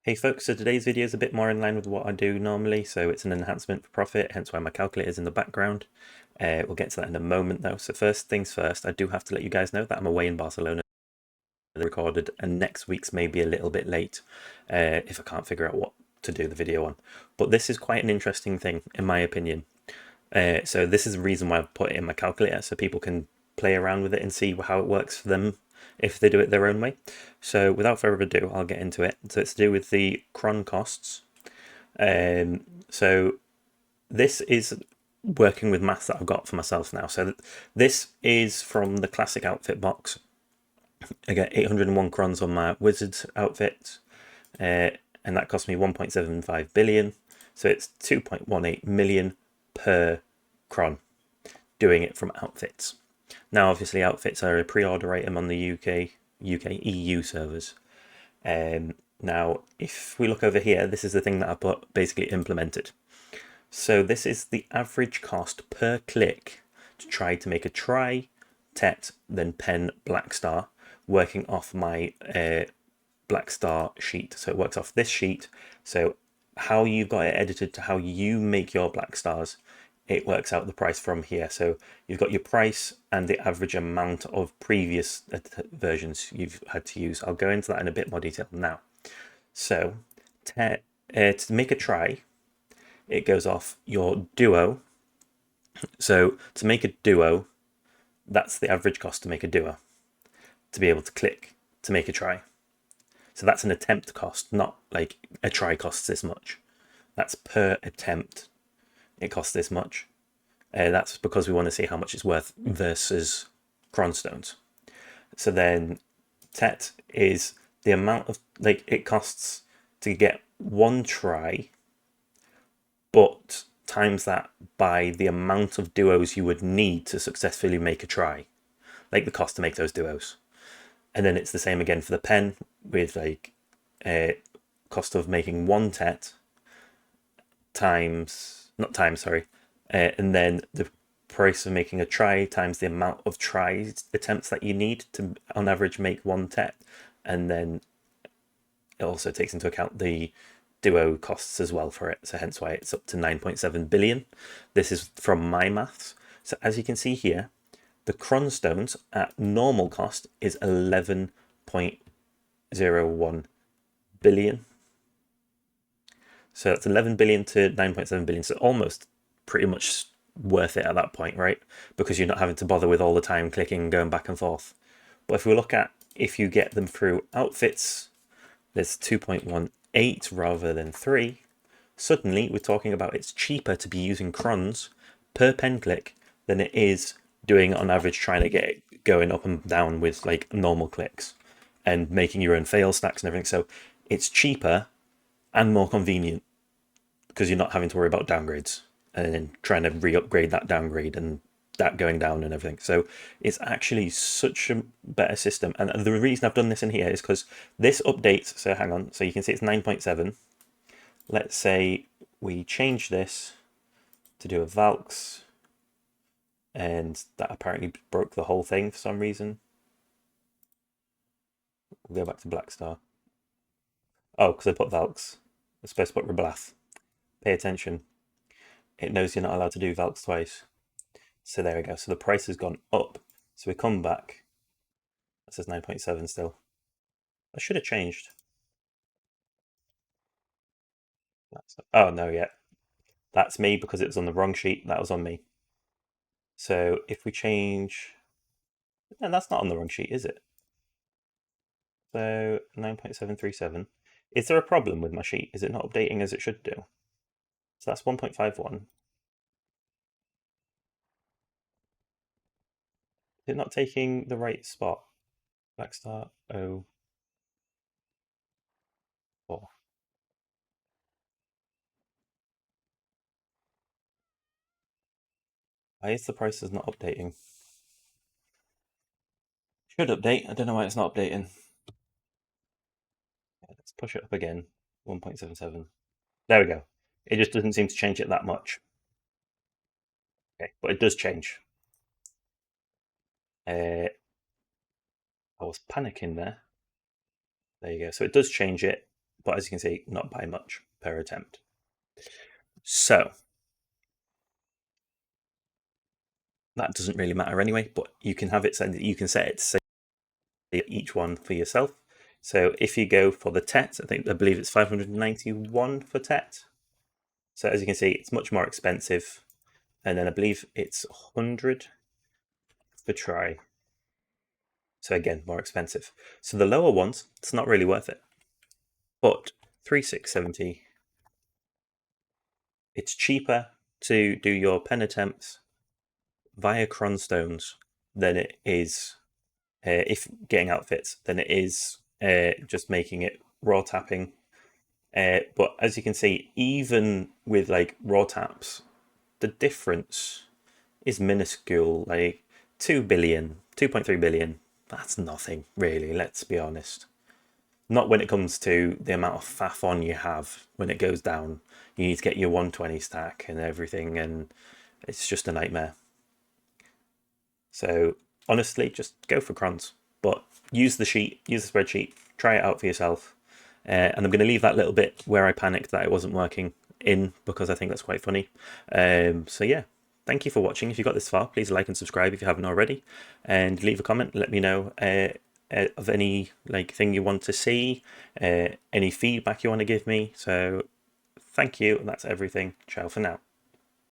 Hey folks, so today's video is a bit more in line with what I do normally, so it's an enhancement for profit, hence why my calculator is in the background. We'll get to that in a moment though. So first things first, I do have to let you guys know that I'm away in Barcelona recorded, and next week's may be a little bit late if I can't figure out what to do the video on. But this is quite an interesting thing in my opinion. So this is the reason why I put it in my calculator, so people can play around with it and see how it works for them if they do it their own way. So without further ado, I'll get into it. So it's to do with the Cron costs. So this is working with maths that I've got for myself now. So this is from the classic outfit box. I get 801 crons on my wizard's outfit, and that cost me 1.75 billion. So it's 2.18 million per cron doing it from outfits. Now, obviously, outfits are a pre-order item on the UK EU servers. Now, if we look over here, this is the thing that I put basically implemented. So this is the average cost per click to try to make a try, tet, then pen Blackstar, working off my Blackstar sheet. So it works off this sheet. So how you've got it edited to how you make your Blackstars, it works out the price from here. So you've got your price and the average amount of previous versions you've had to use. I'll go into that in a bit more detail now. So to make a try, it goes off your duo. So to make a duo, that's the average cost to make a duo, to be able to click to make a try. So that's an attempt cost, not like a try costs this much. That's per attempt. It costs this much. That's because we want to see how much it's worth versus cronstones. So then tet is the amount of, like, it costs to get one try, but times that by the amount of duos you would need to successfully make a try, like the cost to make those duos. And then it's the same again for the pen, with like cost of making one tet times, not times, sorry, and then the price of making a try times the amount of try attempts that you need to on average make one tet. And then it also takes into account the duo costs as well for it, so hence why it's up to 9.7 billion. This is from my maths. So as you can see here, the cronstones at normal cost is 11.01 billion. So that's 11 billion to 9.7 billion. So almost pretty much worth it at that point, right? Because you're not having to bother with all the time clicking and going back and forth. But if we look at if you get them through outfits, there's 2.18 rather than 3. Suddenly, we're talking about it's cheaper to be using crons per pen click than it is doing on average trying to get it going up and down with like normal clicks and making your own fail stacks and everything. So it's cheaper and more convenient because you're not having to worry about downgrades and then trying to re-upgrade that downgrade and that going down and everything. So it's actually such a better system. And the reason I've done this in here is because this updates. So hang on. So you can see it's 9.7. Let's say we change this to do a Valks, and that apparently broke the whole thing for some reason. We'll go back to Blackstar. Oh, because I put Valks. I'm supposed to put Reblath. Pay attention. It knows you're not allowed to do Valks twice. So there we go. So the price has gone up. So we come back. That says 9.7 still. I should have changed. Oh, no, yeah. That's me because it was on the wrong sheet. That was on me. So if we change... And that's not on the wrong sheet, is it? So 9.737. Is there a problem with my sheet? Is it not updating as it should do? So that's 1.51. Is it not taking the right spot? Blackstar 04. Why is the prices not updating? Should update. I don't know why it's not updating. Let's push it up again. 1.77. There we go. It just doesn't seem to change it that much. Okay, but it does change. I was panicking there. There you go. So it does change it, but as you can see, not by much per attempt. So that doesn't really matter anyway, but you can have it so that you can set it to say each one for yourself. So if you go for the TET, I believe it's 591 for TET. So as you can see, it's much more expensive. And then I believe it's 100 for try. So again, more expensive. So the lower ones, it's not really worth it. But 3670, it's cheaper to do your pen attempts via Cron stones than it is if getting outfits than it is just making it raw tapping. But as you can see, even with like raw taps, the difference is minuscule. Like 2 billion, 2.3 billion. That's nothing really. Let's be honest. Not when it comes to the amount of faff on you have when it goes down. You need to get your 120 stack and everything, and it's just a nightmare. So honestly, just go for crons, but use the sheet, use the spreadsheet, try it out for yourself. And I'm going to leave that little bit where I panicked that it wasn't working in because I think that's quite funny. So yeah, thank you for watching. If you got this far, please like and subscribe if you haven't already, and leave a comment. Let me know of any thing you want to see, any feedback you want to give me. So thank you, and that's everything. Ciao for now.